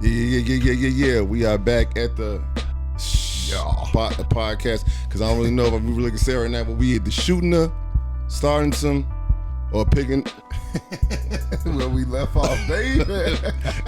Yeah. We are back at the podcast because I don't really know if we really can say right now, but we either shooting her, starting some, or picking. Where we left off, baby.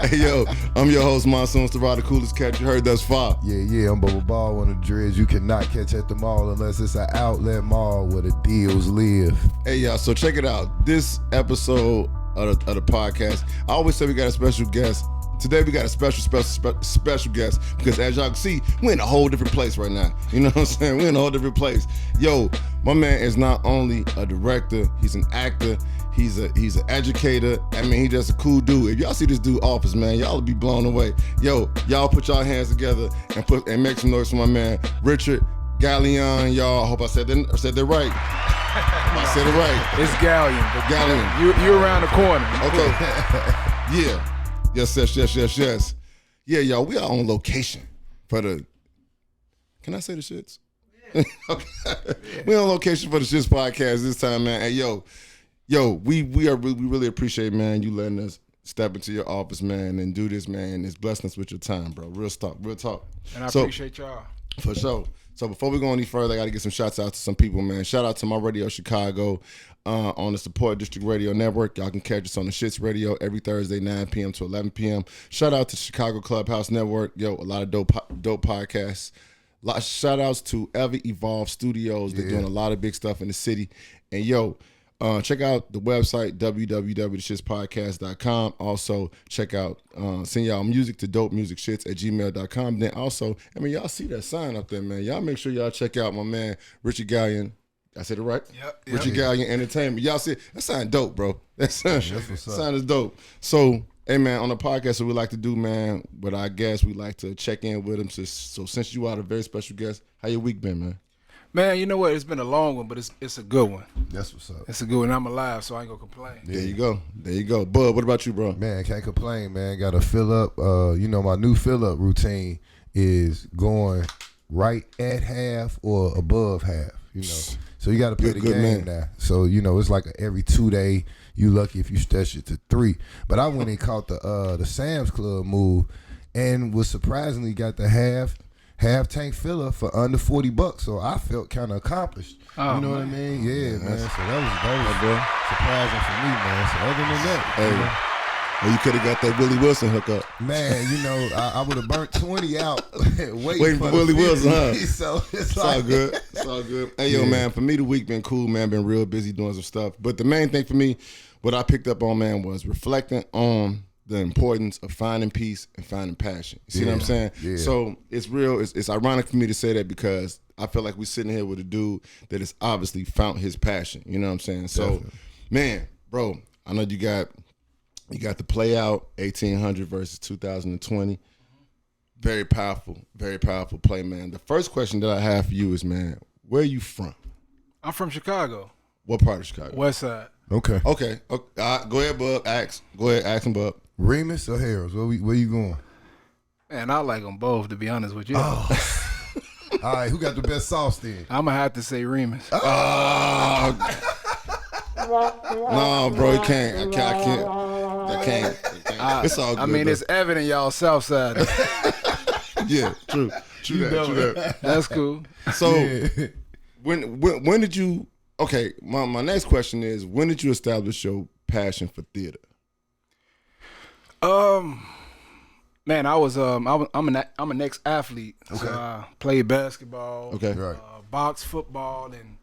Hey, yo, I'm your host, Monsoon Starrah, the coolest cat you heard thus far. Yeah, I'm Bubba Ball, one of the dreads you cannot catch at the mall unless it's an outlet mall where the deals live. Hey, y'all, so check it out. This episode of the podcast, I always say we got a special guest. Today we got a special guest because as y'all can see, we're in a whole different place right now. You know what I'm saying? We're in a whole different place. Yo, my man is not only a director, he's an actor, he's an educator. I mean, he's just a cool dude. If y'all see this dude office, man, y'all will be blown away. Yo, y'all put y'all hands together and make some noise for my man, Richard Gallion, y'all. I hope I said that right. I said it right. It's Gallion. Gallion. You're around the corner. Okay. Yeah. Yes. Yeah, y'all, we are on location for the, can I say the shits? Yeah. Okay. Yeah. We on location for the Shits podcast this time, man. Hey, yo, we really appreciate, man, you letting us step into your office, man, and do this, man. It's blessing us with your time, bro. Real talk. And I appreciate y'all. For sure. So before we go any further, I got to get some shouts out to some people, man. Shout out to my radio, Chicago, on the Support District Radio Network. Y'all can catch us on the Shits Radio every Thursday, 9 p.m. to 11 p.m. Shout out to Chicago Clubhouse Network. Yo, a lot of dope podcasts. Shout outs to Ever Evolve Studios. They're doing a lot of big stuff in the city. And yo, check out the website, www.theshitspodcast.com. Also, check out, send y'all music to dopemusicshits@gmail.com. Then also, I mean, y'all see that sign up there, man. Y'all make sure y'all check out my man, Richard Gallion. I said it right? Yep. Richard Gallion Entertainment. Y'all see, that sound dope, bro. That sound is dope. So, hey, man, on the podcast, what we like to do, man, with our guests, we like to check in with them. So since you are a very special guest, how your week been, man? Man, you know what? It's been a long one, but it's a good one. That's what's up. It's a good one. I'm alive, so I ain't gonna complain. There you go. Bud, what about you, bro? Man, can't complain, man. Got to fill up. My new fill up routine is going right at half or above half, So you got to play the game now. So, it's like every 2 day. You lucky if you stretch it to 3. But I went and caught the Sam's Club move and was surprisingly got the half tank filler for under $40, so I felt kind of accomplished. Oh, you know what I mean? Yeah, man. So that was surprising for me, man. So other than that, well, you could have got that Willie Wilson hookup. Man, I would have burnt 20 out waiting for Willie Wilson, huh? So it's all good. It's all good. Hey, yo, man, for me, the week been cool, man. Been real busy doing some stuff. But the main thing for me, what I picked up on, man, was reflecting on the importance of finding peace and finding passion. You see what I'm saying? Yeah. So it's real. It's ironic for me to say that because I feel like we're sitting here with a dude that has obviously found his passion. You know what I'm saying? So, man, bro, I know you got the play out 1800 versus 2020. Very powerful play, man. The first question that I have for you is, man, where are you from? I'm from Chicago. What part of Chicago? West Side. Okay. Go ahead, Bub. Go ahead, ask him, Bub. Remus or Harris? Where you going? Man, I like them both, to be honest with you. Oh. All right, who got the best sauce then? I'm going to have to say Remus. Oh. No, bro, you can't. I can't. It's all good. I mean, though. It's evident y'all South Side. Yeah, true that. That's cool. So, when did you? Okay, my next question is, when did you establish your passion for theater? Man, I'm an ex-athlete. Okay. So I played basketball. Okay. Right. Box, football, and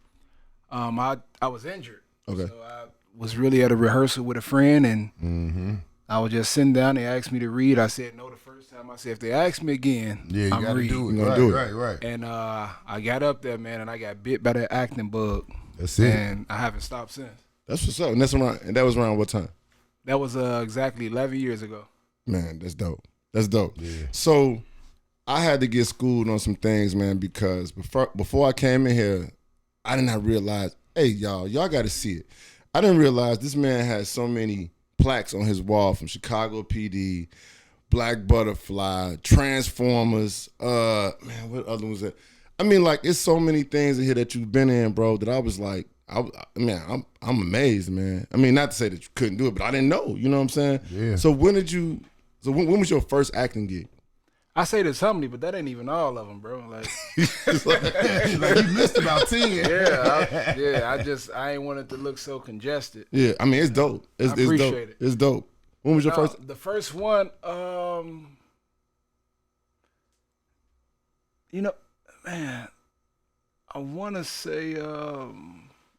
I was injured. Okay. So I was really at a rehearsal with a friend, and I was just sitting down. They asked me to read. I said no the first time. I said if they ask me again, you I'm gotta reading. do it. Right. And I got up there, man, and I got bit by that acting bug. That's it. And I haven't stopped since. That's what's up. And that was around what time? That was exactly 11 years ago. Man, that's dope. Yeah. So I had to get schooled on some things, man, because before I came in here, I did not realize, hey, y'all got to see it. I didn't realize this man had so many plaques on his wall from Chicago PD, Black Butterfly, Transformers, man, what other was that? I mean, like, it's so many things in here that you've been in, bro, that I was like, I'm amazed, man. I mean, not to say that you couldn't do it, but I didn't know, you know what I'm saying? Yeah. So when did you So when was your first acting gig? I say there's somebody, but that ain't even all of them, bro. Like, like you missed about 10. I ain't want it to look so congested. Yeah, I mean it's dope. I appreciate it. It's dope. When was your first? The first one, you know, man, I want to say,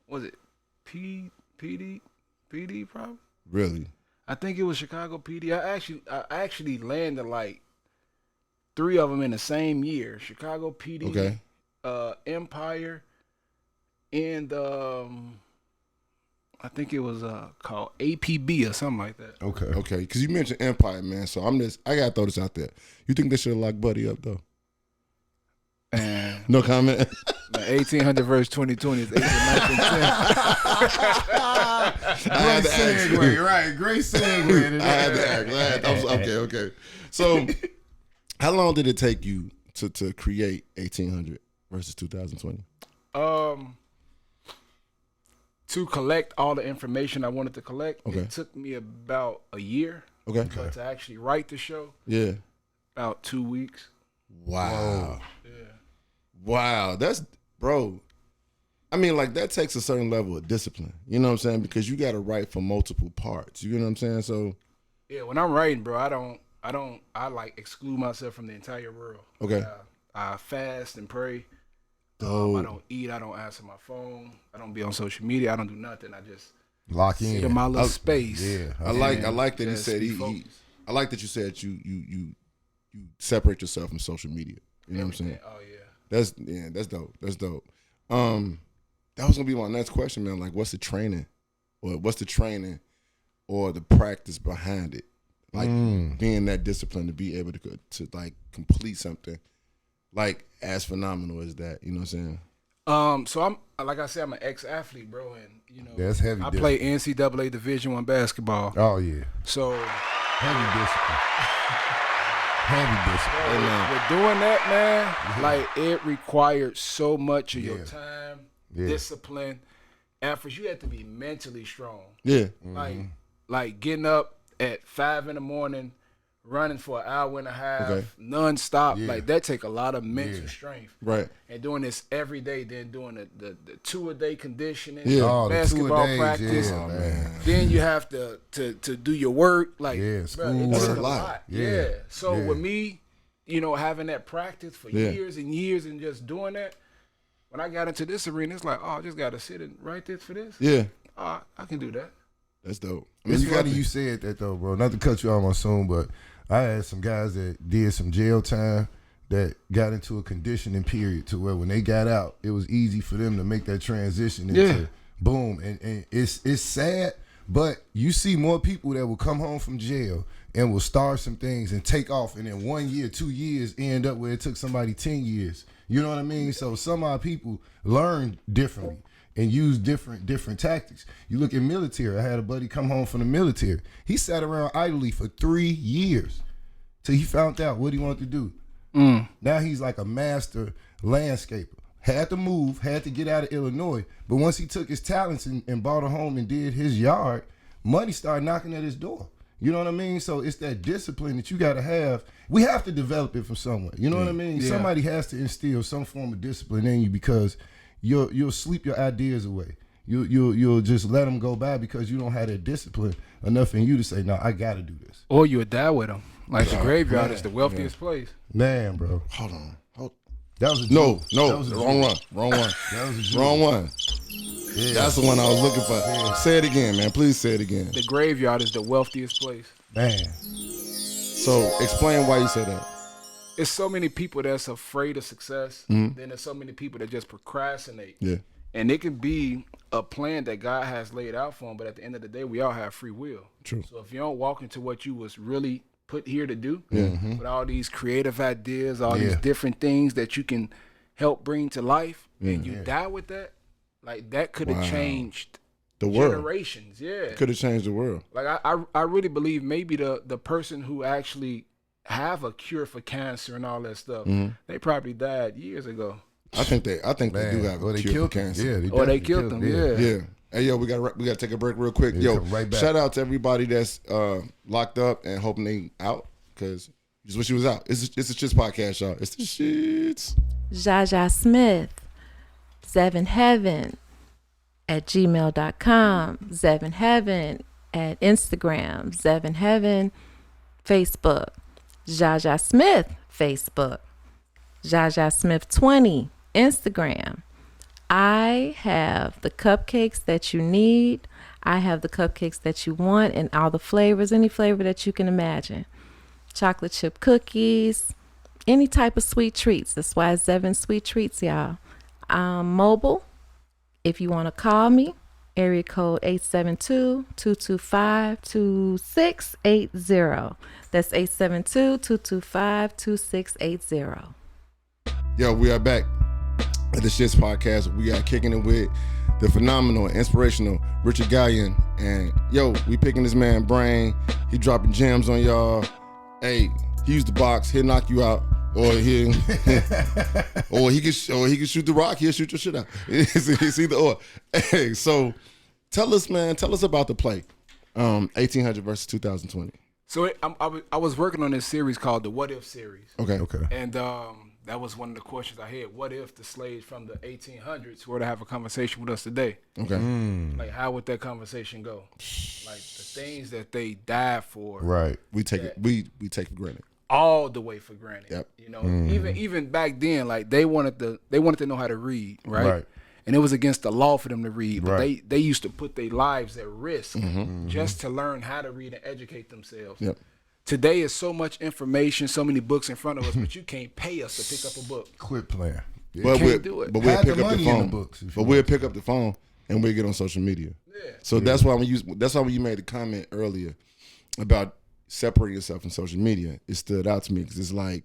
was it PD probably? Really? I think it was Chicago PD. I actually landed like 3 of them in the same year. Chicago PD, okay. Empire, and I think it was called APB or something like that. Okay. Because you mentioned Empire, man. So I gotta throw this out there. You think they should have locked Buddy up though? And no comment. The 1800 versus 2020 is 8 to 9 Great segue, right? Great segue. I had to act. Okay. So, how long did it take you to create 1800 versus 2020? To collect all the information I wanted to collect, okay. It took me about a year. Okay. But to actually write the show, about 2 weeks. Wow. Whoa. Yeah. Wow, that's bro. I mean, like that takes a certain level of discipline. You know what I'm saying? Because you got to write for multiple parts. You know what I'm saying? So yeah, when I'm writing, bro, I like exclude myself from the entire world. Okay. I fast and pray. I Dope. don't eat. I don't answer my phone. I don't be on social media. I don't do nothing. I just lock sit in my little space. Yeah, I like that he said I like that you said you separate yourself from social media. You know what I'm saying? Oh yeah. That's dope. That's dope. That was gonna be my next question, man. Like, what's the training or the practice behind it? Like being that disciplined to be able to like complete something like as phenomenal as that. You know what I'm saying? So I'm like I said, I'm an ex-athlete, bro, and you know that's heavy. I play NCAA Division I basketball. Oh yeah. So heavy discipline. With doing that, man, like it required so much of your time, discipline, efforts. You have to be mentally strong. Yeah. Like getting up at 5 a.m, running for an hour and a half, nonstop. Like that take a lot of mental strength. Right. And doing this every day, then doing the 2-a-day conditioning, basketball practice. Yeah, man. Then you have to do your work. Like school bro, it's work. a lot. Yeah. So with me, you know, having that practice for years and years and just doing that, when I got into this arena, it's like, I just got to sit and write this for this. Yeah. I can do that. That's dope. I mean, it's funny you said that though, bro. Not to cut you off on soon, but I had some guys that did some jail time that got into a conditioning period to where when they got out, it was easy for them to make that transition into boom. And it's sad, but you see more people that will come home from jail and will start some things and take off, and in 1 year, 2 years, end up where it took somebody 10 years. You know what I mean? So some of our people learn differently and use different tactics. You look at military. I had a buddy come home from the military. He sat around idly for 3 years till he found out what he wanted to do. Now he's like a master landscaper. Had to move, had to get out of Illinois. But once he took his talents and bought a home and did his yard, money started knocking at his door. You know what I mean? So it's that discipline that you got to have. We have to develop it from somewhere. You know what I mean? Yeah. Somebody has to instill some form of discipline in you because you'll sleep your ideas away. You'll just let them go by because you don't have that discipline enough in you to say, no, I got to do this. Or you'll die with them. Like the graveyard is the wealthiest place. Man, bro. Hold on. That was a no, that was a wrong one. That was a wrong one. Yeah. That's the one I was looking for. Yeah. Say it again, man. Please say it again. The graveyard is the wealthiest place. Man. So explain why you say that. It's so many people that's afraid of success. Then there's so many people that just procrastinate. Yeah. And it can be a plan that God has laid out for them, but at the end of the day, we all have free will. True. So if you don't walk into what you was really put here to do, with all these creative ideas, all these different things that you can help bring to life, and you die with that, like that could have changed the world. Generations. Yeah. Could have changed the world. Like I really believe maybe the person who actually have a cure for cancer and all that stuff, they probably died years ago. I think they do have a cure for cancer. Yeah, they killed them. Yeah. Hey, yo, we gotta take a break real quick. Yo, right back. Shout out to everybody that's locked up and hoping they out. because you just wish she was out. It's the Shits podcast, y'all. It's the Shits. Jaja Smith, Zevin Heaven at gmail.com, Zevin Heaven at Instagram, Zevin Heaven Facebook, Jaja Smith Facebook, Jaja Smith 20 Instagram. I have the cupcakes that you need. I have the cupcakes that you want and all the flavors, any flavor that you can imagine. Chocolate chip cookies, any type of sweet treats. That's why it's Zevin Sweet Treats, y'all. Mobile, if you want to call me, area code 872-225-2680. That's 872-225-2680. Yo, we are back at the Shits podcast. We are kicking it with the phenomenal, inspirational Richard Gallion. And yo, we picking this man brain. He dropping gems on y'all. Hey, he used the box. He'll knock you out. Or he can shoot the rock. He'll shoot your shit out. It's either or. Hey, so tell us about the play, 1800 versus 2020. So I was working on this series called the What If series. Okay. And that was one of the questions I had. What if the slaves from the 1800s were to have a conversation with us today? Okay. Like, how would that conversation go? Like, the things that they died for. Right. We take it. We take for granted. All the way for granted. Yep. You know, even back then, like they wanted to know how to read, right? Right. And it was against the law for them to read. But Right. they used to put their lives at risk just to learn how to read and educate themselves. Yep. Today is so much information, so many books in front of us, but you can't pay us to pick up a book. Quit playing. But can't do it. But we'll Hide pick the up the money in phone. the books if you But want we'll pick up the phone and we'll get on social media. Yeah. So that's why when you made the comment earlier about separating yourself from social media, it stood out to me because it's like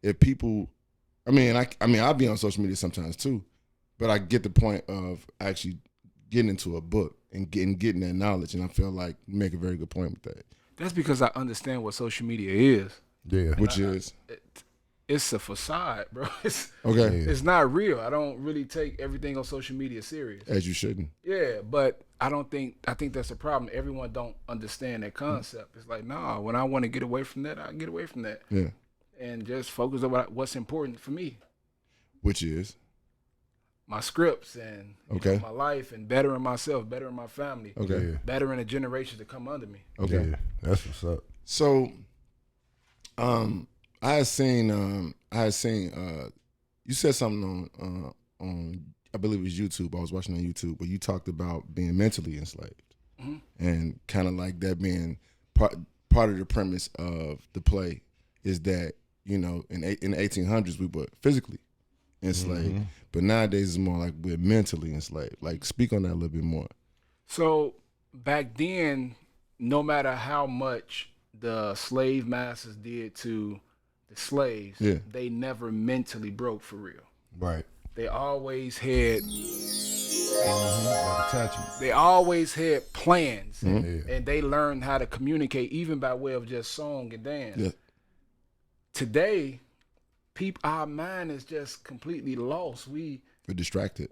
if people, I mean I'll be on social media sometimes too, but I get the point of actually getting into a book and getting that knowledge, and I feel like you make a very good point with that. That's because I understand what social media is. Yeah. Which is It's a facade, bro. It's okay, not real. I don't really take everything on social media serious. as you shouldn't. Yeah, but I think that's a problem. Everyone don't understand that concept. It's like, nah, when I want to get away from that, I get away from that. Yeah, And just focus on what's important for me. which is My scripts and Okay. my life and bettering myself, bettering my family, okay. Yeah. bettering the generations to come under me. Okay. Yeah. That's what's up. So, I had seen you said something on I believe it was YouTube. I was watching on YouTube where you talked about being mentally enslaved, and kind of like that being part of the premise of the play is that, you know, in the 1800s we were physically enslaved, but nowadays it's more like we're mentally enslaved. Like, speak on that a little bit more. So back then, no matter how much the slave masters did to the slaves, Yeah. they never mentally broke for real. Right. They always had Like attachment. they always had plans, Yeah. and they learned how to communicate even by way of just song and dance. Yeah. Today, our mind is just completely lost. We're distracted.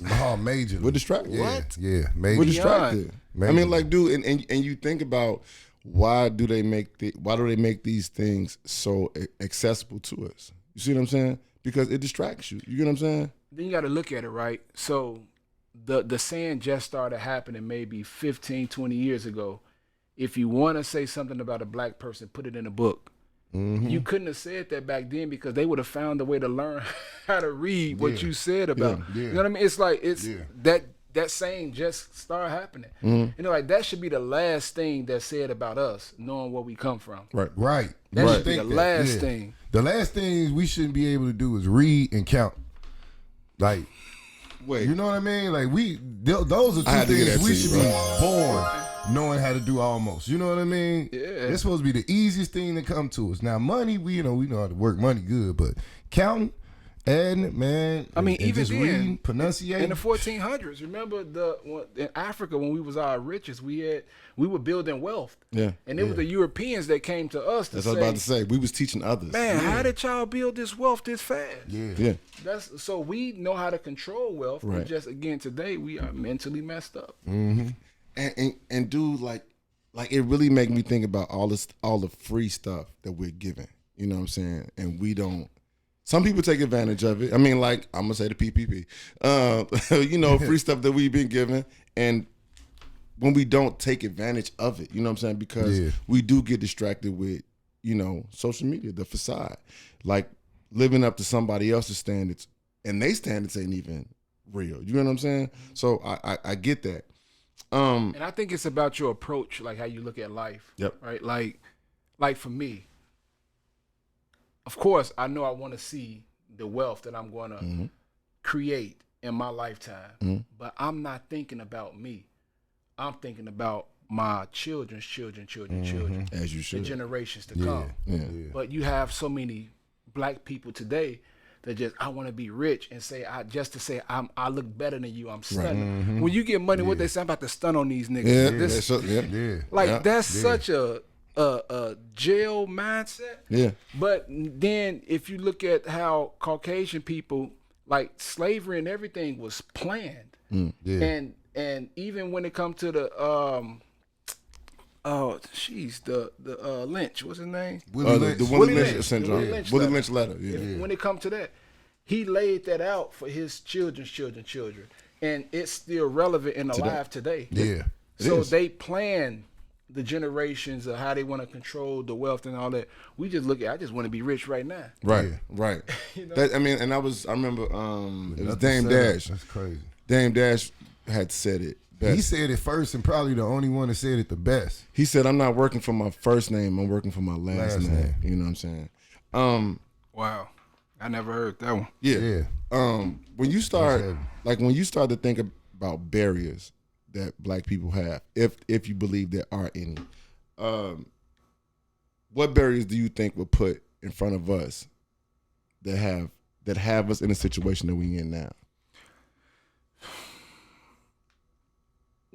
Oh, majorly. We're distracted. Yeah. What? Yeah. We're Major. distracted. I Major. mean, like, dude, and you think about why do they make these things so accessible to us? You see what I'm saying? Because it distracts you. You get what I'm saying? Then you got to look at it, right? So the saying just started happening maybe 15, 20 years ago. If you want to say something about a black person, put it in a book. You couldn't have said that back then because they would have found a way to learn how to read what you said about. Yeah. You know what I mean? It's like Yeah. that saying just started happening. You know, like that should be the last thing that's said about us, knowing where we come from. Right. Right. That Right. should be the Think last yeah. thing. The last thing we shouldn't be able to do is read and count. Like, Wait. you know what I mean? Like those are I had two to get things that we to should you, be bro. born knowing how to do almost. You know what I mean? Yeah. It's supposed to be the easiest thing to come to us. Now, money, we know how to work money good, but counting, adding, man. I mean, and even just then, reading, pronunciating. in the 1400s, remember in Africa when we was our richest, we were building wealth. Yeah. And it was the Europeans that came to us to That's say, what I was about to say. We was teaching others. man, how did y'all build this wealth this fast? Yeah. Yeah. So we know how to control wealth. Right. But just again today, we are mentally messed up. And dude, like, like it really make me think about all the free stuff that we're given. You know what I'm saying? And we don't. Some people take advantage of it. I mean, like I'm gonna say the PPP. You know, free stuff that we've been given, and when we don't take advantage of it, you know what I'm saying? Because we do get distracted with, you know, social media, the facade, like living up to somebody else's standards, and they standards ain't even real. You know what I'm saying? So I get that. And I think it's about your approach, like how you look at life. Yep. Right. Like for me, of course, I know I want to see the wealth that I'm going to create in my lifetime, but I'm not thinking about me. I'm thinking about my children's children. As you should. The generations to come. Yeah. But you have so many black people today that just, I want to be rich and say, I look better than you. I'm stunning. When you get money, what they say, I'm about to stun on these niggas. That's such a jail mindset. Yeah. But then if you look at how Caucasian people, like slavery and everything was planned. And even when it comes to the Lynch, what's his name? Willie Lynch syndrome. Willie Lynch letter. When it comes to that, he laid that out for his children, and it's still relevant and alive today. Yeah. So they plan the generations of how they want to control the wealth and all that. We just look at, I just want to be rich right now. Right. You know? I remember it was Dame Dash. That's crazy. Dame Dash had said it best. He said it first and probably the only one that said it the best. He said, I'm not working for my first name, I'm working for my last name. You know what I'm saying? Wow. I never heard that one. Yeah. When you start to think about barriers that black people have, if you believe there are any, what barriers do you think were put in front of us that have us in a situation that we in now?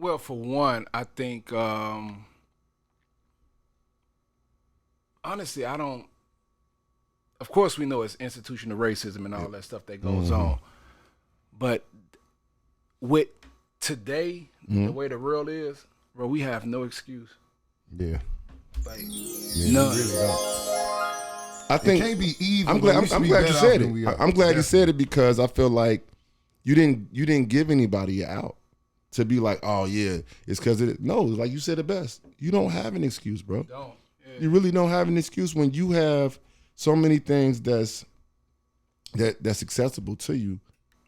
Well, for one, I think, honestly, of course we know it's institutional racism and all that stuff that goes on. But with today, the way the world is, bro, we have no excuse. Yeah. Like, none. Really don't. I think it can't be evil. I'm glad you said it. I'm glad you said it because I feel like you didn't give anybody an out. To be like, oh yeah, it's because no, like you said it best. You don't have an excuse, bro. You really don't have an excuse when you have so many things that's accessible to you.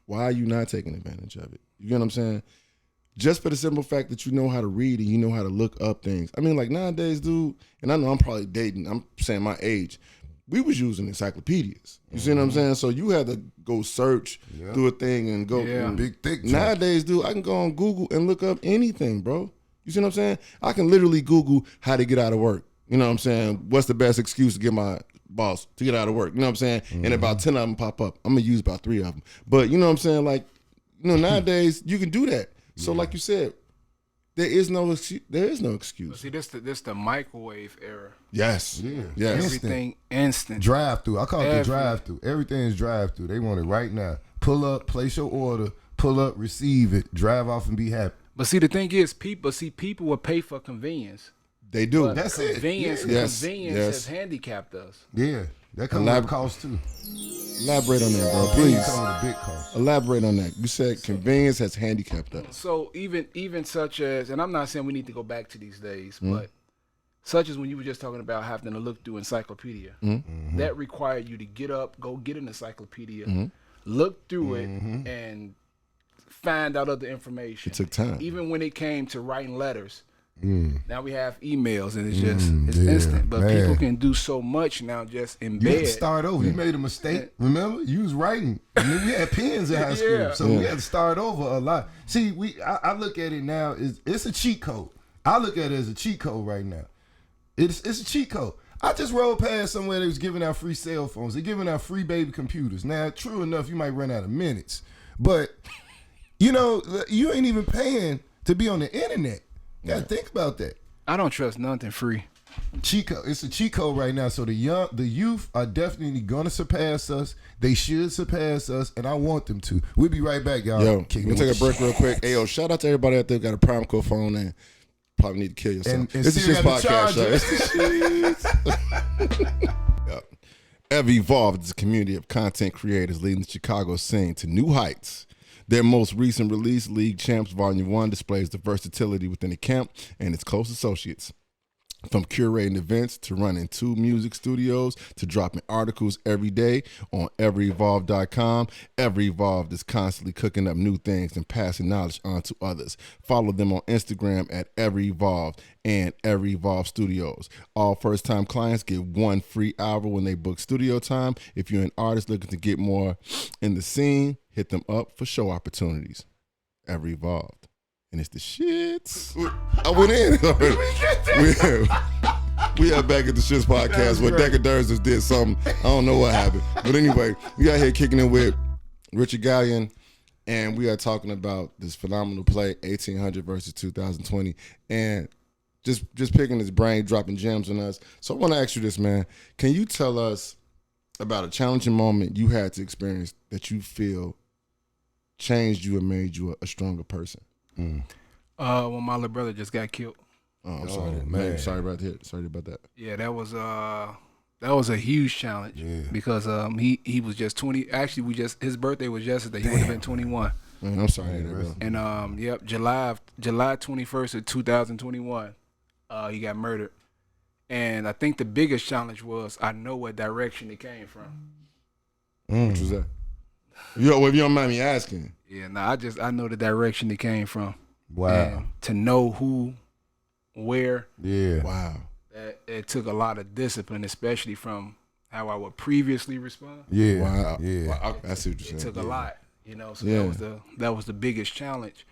Why are you not taking advantage of it? You know what I'm saying? Just for the simple fact that you know how to read and you know how to look up things. I mean, like nowadays, dude, and I know I'm probably dating, I'm saying my age, we was using encyclopedias. You see what I'm saying? So you had to go search through a thing and go. Big thick. Nowadays, dude, I can go on Google and look up anything, bro. You see what I'm saying? I can literally Google how to get out of work. You know what I'm saying? What's the best excuse to get my boss to get out of work? You know what I'm saying? And about 10 of them pop up. I'm going to use about 3 of them. But you know what I'm saying? Like, you know, nowadays you can do that. So like you said, there is no excuse. See, this the microwave era. Yes. Yeah. Yes. Everything instant. Drive through. I call it the drive through. Everything is drive through. They want it right now. Pull up, place your order, pull up, receive it, drive off and be happy. But see, the thing is, people will pay for convenience. They do. But That's convenience, it. Convenience has handicapped us. Yeah. That comes with cost too. Elaborate on that, bro. Please. Come with a big cost. Elaborate on that. You said convenience has handicapped us. So even such as, and I'm not saying we need to go back to these days, but such as when you were just talking about having to look through encyclopedia, that required you to get up, go get an encyclopedia, look through it, and find out other information. It took time. Even when it came to writing letters. Now we have emails and it's instant. But people can do so much now just in bed. You had to start over. You made a mistake. Remember? You was writing. I mean, we had pens in high school. So we had to start over a lot. See, I look at it now, it's a cheat code. I look at it as a cheat code right now. It's a cheat code. I just rode past somewhere that was giving out free cell phones. They're giving out free baby computers. Now, true enough, you might run out of minutes. But, you know, you ain't even paying to be on the internet. You gotta think about that. I don't trust nothing free. Cheat code. It's a cheat code right now. So the youth are definitely gonna surpass us. They should surpass us, and I want them to. We'll be right back, y'all. Yo, we'll take a break real quick. Hey, yo, shout out to everybody out there who got a Prime Code phone and probably need to kill yourself. And It's the still Shits gotta podcast charge show. it. It's the Shits. Yep. Ever Evolved is a community of content creators leading the Chicago scene to new heights. Their most recent release, League Champs Volume 1, displays the versatility within the camp and its close associates. From curating events to running 2 music studios to dropping articles every day on everevolve.com, Ever Evolved is constantly cooking up new things and passing knowledge on to others. Follow them on Instagram at Ever Evolved and Ever Evolved Studios. All first-time clients get 1 free hour when they book studio time. If you're an artist looking to get more in the scene, hit them up for show opportunities. Ever Evolved. And it's the shits. I went in. We are back at the Shits podcast where Decker Dursers did something. I don't know what happened. But anyway, we out here kicking it with Richard Gallion, and we are talking about this phenomenal play, 1800 versus 2020, and just picking his brain, dropping gems on us. So I want to ask you this, man. Can you tell us about a challenging moment you had to experience that you feel changed you and made you a stronger person? When my little brother just got killed. Oh, I'm sorry, man. Sorry about that. Yeah, that was a huge challenge because he was just 20. Actually, his birthday was yesterday. He would have been 21. Man, I'm sorry to hear that, bro. And July 21st of 2021, he got murdered. And I think the biggest challenge was I know what direction it came from. Which was that? If you don't mind me asking. Yeah, I know the direction it came from. Wow. And to know who, where. Yeah. Wow. It took a lot of discipline, especially from how I would previously respond. Yeah. Wow. Yeah. Wow. I see what you're saying. It took a lot, So Yeah. that was the biggest challenge.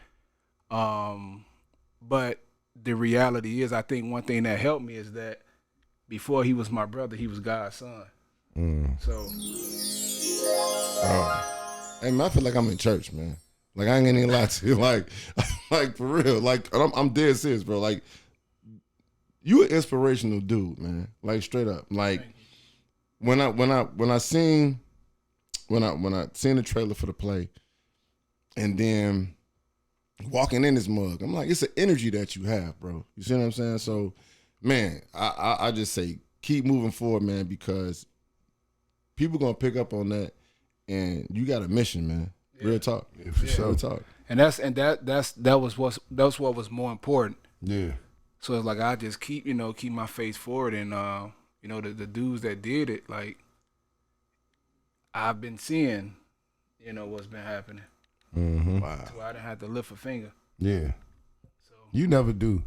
But the reality is, I think one thing that helped me is that before he was my brother, he was God's son. So. Hey, man, I feel like I'm in church, man. Like, I ain't gonna lie to you. Like for real. Like, I'm dead serious, bro. Like, you an inspirational dude, man. Like, straight up. Like, when I seen the trailer for the play, and then walking in this mug, I'm like, it's an energy that you have, bro. You see what I'm saying? So, man, I just say keep moving forward, man, because people gonna pick up on that. And you got a mission, man. Real talk. Yeah, for sure. Real talk. And that was what was more important. Yeah. So it's like I just keep my face forward, and the dudes that did it, like I've been seeing, what's been happening. Mm-hmm. Wow. So I didn't have to lift a finger. Yeah. So You never do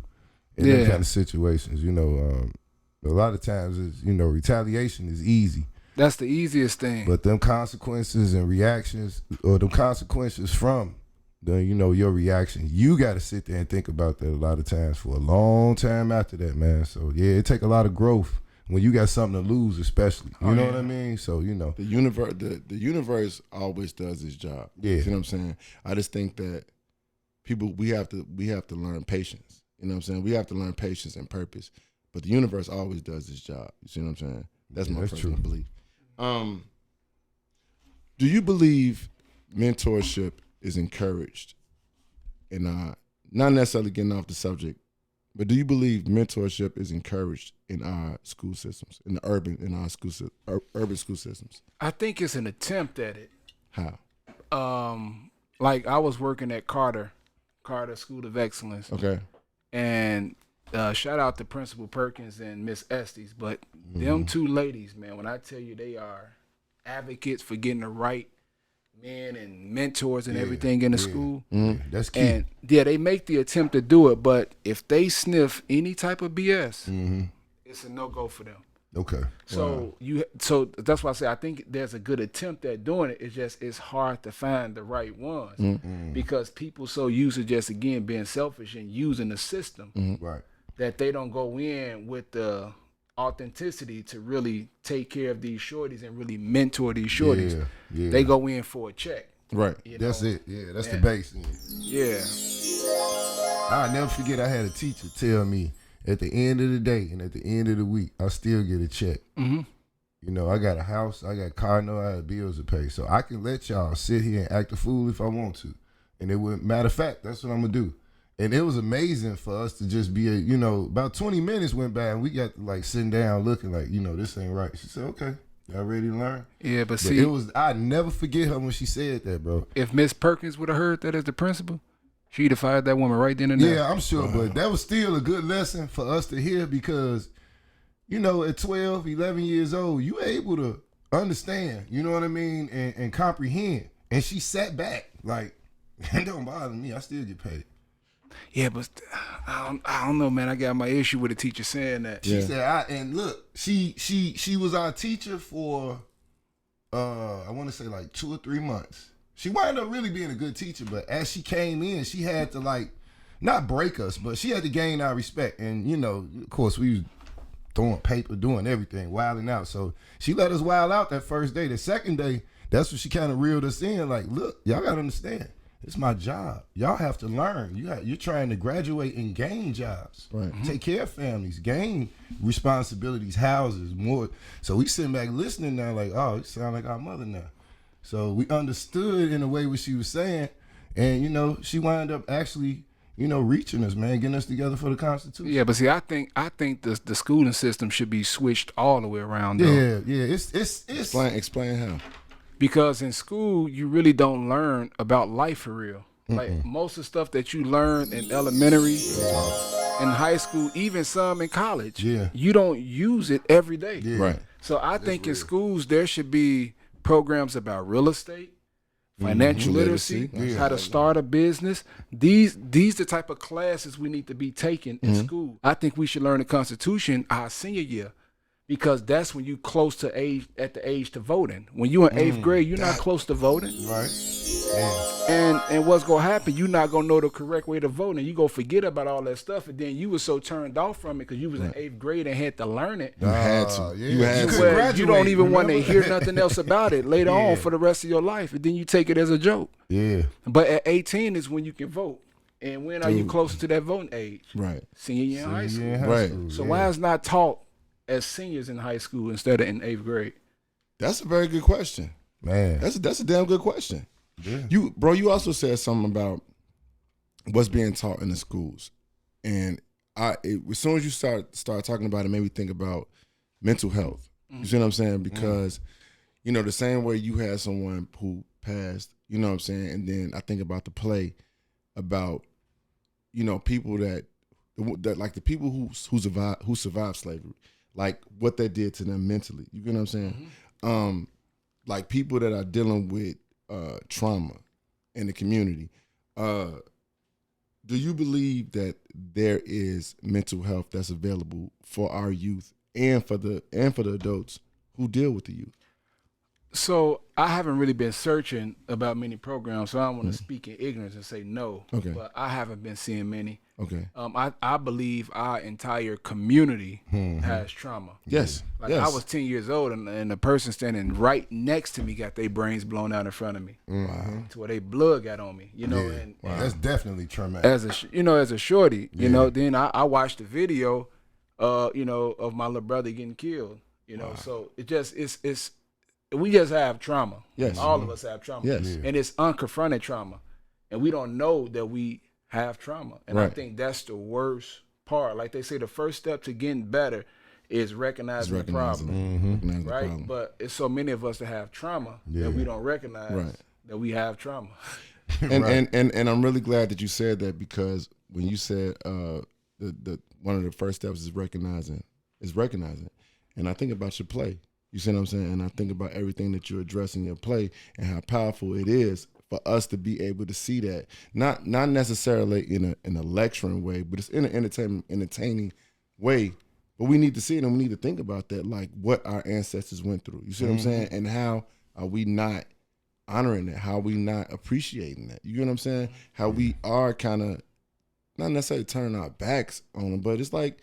in them kind of situations. A lot of times it's, retaliation is easy. that's the easiest thing. But them consequences and reactions, or them consequences from your reaction, you got to sit there and think about that a lot of times for a long time after that, man. So yeah, it take a lot of growth when you got something to lose, especially. You know what I mean? So the universe always does its job. Yeah. You know what I'm saying? I just think that people we have to learn patience. You know what I'm saying? We have to learn patience and purpose. But the universe always does its job. You see what I'm saying? That's my personal belief. Do you believe mentorship is encouraged? And not necessarily getting off the subject, but do you believe mentorship is encouraged in our school systems, in our urban school systems? I think it's an attempt at it. How? Like I was working at Carter School of Excellence. Okay. And shout out to Principal Perkins and Miss Estes, but them two ladies, man, when I tell you they are advocates for getting the right men and mentors and everything in the school. That's key. And they make the attempt to do it, but if they sniff any type of BS, it's a no-go for them. Okay. So so that's why I say I think there's a good attempt at doing it. It's hard to find the right ones because people so used to just again being selfish and using the system Right. that they don't go in with the authenticity to really take care of these shorties and really mentor these shorties. Yeah. They go in for a check. Right. That's it. Yeah, that's the base. Yeah. I'll never forget I had a teacher tell me at the end of the day and at the end of the week, I still get a check. I got a house, I got car note, I have bills to pay. So I can let y'all sit here and act a fool if I want to. And it would, matter of fact, that's what I'm going to do. And it was amazing for us to just be, about 20 minutes went by and we got to like sitting down looking like, this ain't right. She said, okay, y'all ready to learn? Yeah, but see, I never forget her when she said that, bro. If Miss Perkins would have heard that as the principal, she'd have fired that woman right then and there. Yeah, I'm sure, but that was still a good lesson for us to hear because, at 12, 11 years old, you able to understand, you know what I mean, and comprehend. And she sat back, it don't bother me, I still get paid. Yeah, but I don't know, man. I got my issue with the teacher saying that. She said, and look, she was our teacher for, I want to say like 2 or 3 months. She wound up really being a good teacher, but as she came in, she had to not break us, but she had to gain our respect. And, of course, we was throwing paper, doing everything, wilding out. So she let us wild out that first day. The second day, that's when she kind of reeled us in. Like, look, y'all got to understand. It's my job. Y'all have to learn. You're trying to graduate and gain jobs. Right. Take care of families, gain responsibilities, houses, more. So we sitting back listening now like, oh, it sound like our mother now. So we understood in a way what she was saying. And, she wound up actually, reaching us, man, getting us together for the Constitution. Yeah, but see, I think the schooling system should be switched all the way around, though. Yeah. It's Explain how. Because in school, you really don't learn about life for real. Like most of the stuff that you learn in elementary, in high school, even some in college, you don't use it every day. Yeah. Right. So I think in schools, there should be programs about real estate, financial literacy, how to start a business. These the type of classes we need to be taking in school. I think we should learn the Constitution our senior year. Because that's when you close to at the age to voting. When you in 8th grade, you're not close to voting. Right. Yeah. And what's gonna happen, you're not gonna know the correct way to vote, and you gonna forget about all that stuff, and then you was so turned off from it because you was in 8th grade and had to learn it. You had to. Yeah. You had to. Where you don't even want to hear nothing else about it later on for the rest of your life, and then you take it as a joke. Yeah. But at 18 is when you can vote. And when are you closer to that voting age? Right. Senior year in high school. Right. So why is not taught as seniors in high school instead of in 8th grade? That's a very good question, man. That's a damn good question. Yeah. You also said something about what's being taught in the schools, and as soon as you start talking about it, made me think about mental health. You see what I'm saying? Because the same way you had someone who passed, you know what I'm saying, and then I think about the play about people that like the people who survived slavery. Like what that did to them mentally. You get what I'm saying? Like people that are dealing with trauma in the community. Do you believe that there is mental health that's available for our youth and for the adults who deal with the youth? So I haven't really been searching about many programs, so I don't want to speak in ignorance and say no. Okay. But I haven't been seeing many. Okay. I believe our entire community has trauma. Yes. Like I was 10 years old and the person standing right next to me got their brains blown out in front of me. To where they blood got on me, and that's definitely traumatic. As a shorty, then I watched the video of my little brother getting killed. So it's we just have trauma. Yes. All of us have trauma. Yes. And it's unconfronted trauma. And we don't know that we have trauma. And I think that's the worst part. Like they say, the first step to getting better is recognizing the problem. Right? But it's so many of us that have trauma that we don't recognize that we have trauma. And I'm really glad that you said that, because when you said the one of the first steps is recognizing. And I think about your play. You see what I'm saying? And I think about everything that you address in your play and how powerful it is for us to be able to see that. Not necessarily in a lecturing way, but it's in an entertaining way. But we need to see it and we need to think about that, like what our ancestors went through. You see what I'm saying? And how are we not honoring it? How are we not appreciating that? You know what I'm saying? How we are kind of not necessarily turning our backs on them, but it's like,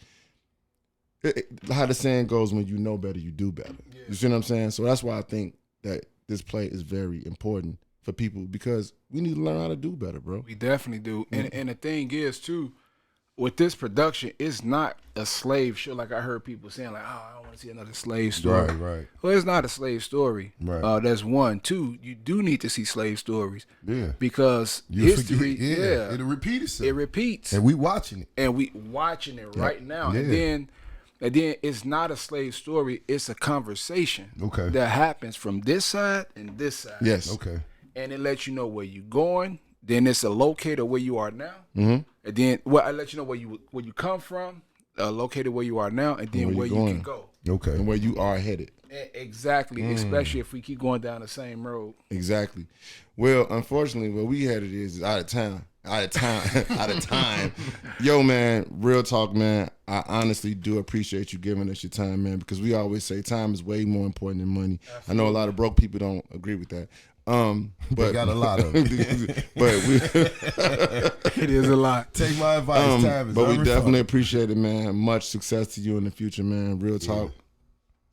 how the saying goes, when you know better, you do better. Yeah. You see what I'm saying? So that's why I think that this play is very important for people, because we need to learn how to do better, bro. We definitely do. And the thing is, too, with this production, it's not a slave show like I heard people saying, like, oh, I don't want to see another slave story. Right. Well, it's not a slave story. Right. That's one. Two, you do need to see slave stories. Yeah. Because You history, forget, it'll repeat itself. it repeats. And we watching it. And we watching it right now. Yeah. And then it's not a slave story. It's a conversation Okay. that happens from this side and this side. Yes. Okay. And it lets you know where you're going. Then it's a locator where you are now. Mm-hmm. And then I let you know where you come from, located where you are now, and then where you can go. Okay. And where you are headed. Exactly. Especially if we keep going down the same road. Exactly. Well, unfortunately, where we headed is out of town. Out of time. Yo, man, real talk, man. I honestly do appreciate you giving us your time, man, because we always say time is way more important than money. Absolutely. I know a lot of broke people don't agree with that. But got a lot of it. But it is a lot. Take my advice, time is but we definitely appreciate it, man. Much success to you in the future, man. Real talk.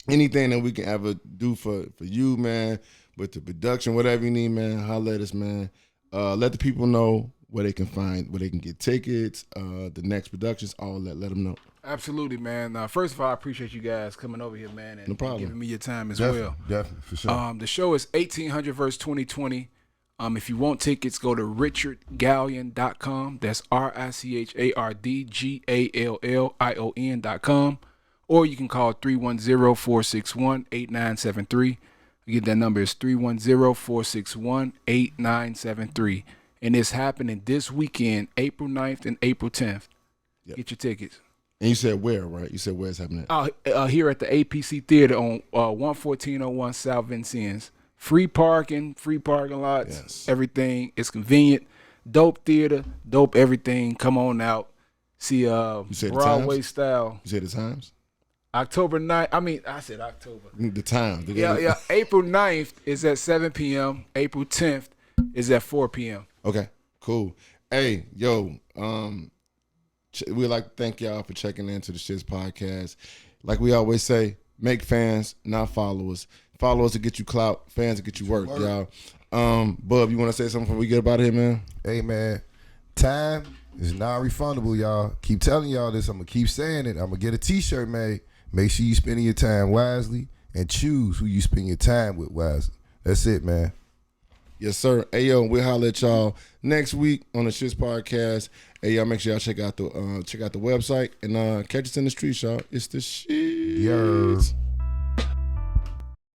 Anything that we can ever do for you, man, with the production, whatever you need, man, holla at us, man. Let the people know where they can find, where they can get tickets, the next productions, all that. Let them know. Absolutely, man. First of all, I appreciate you guys coming over here, man, and giving me your time as well. Definitely, for sure. The show is 1800 verse 2020. If you want tickets, go to richardgallion.com. That's RICHARDGALLION.com. Or you can call 310-461-8973. Again, that number is 310-461-8973. And it's happening this weekend, April 9th and April 10th. Yep. Get your tickets. And you said where, right? You said where it's happening at? Here at the APC Theater on 11401 South Vincennes. Free parking lots, yes. Everything. It's convenient. Dope theater, dope everything. Come on out. See Broadway style. You said the times? October 9th. I said October. The time. Yeah. April 9th is at 7 p.m. April 10th is at 4 p.m. Okay, cool. Hey, yo, we'd like to thank y'all for checking into the S.H.I.T.S podcast. Like we always say, make fans, not followers. Followers to get you clout, fans to get you work, y'all. Bub, you want to say something before we get about here, man? Hey, man, time is non-refundable, y'all. Keep telling y'all this. I'm going to keep saying it. I'm going to get a T-shirt made. Make sure you spending your time wisely and choose who you spend your time with wisely. That's it, man. Yes, sir. Hey, yo, we'll holler at y'all next week on the S.H.I.T.S podcast. Hey, y'all, make sure y'all check out the website and catch us in the streets, y'all. It's the shit. Yes.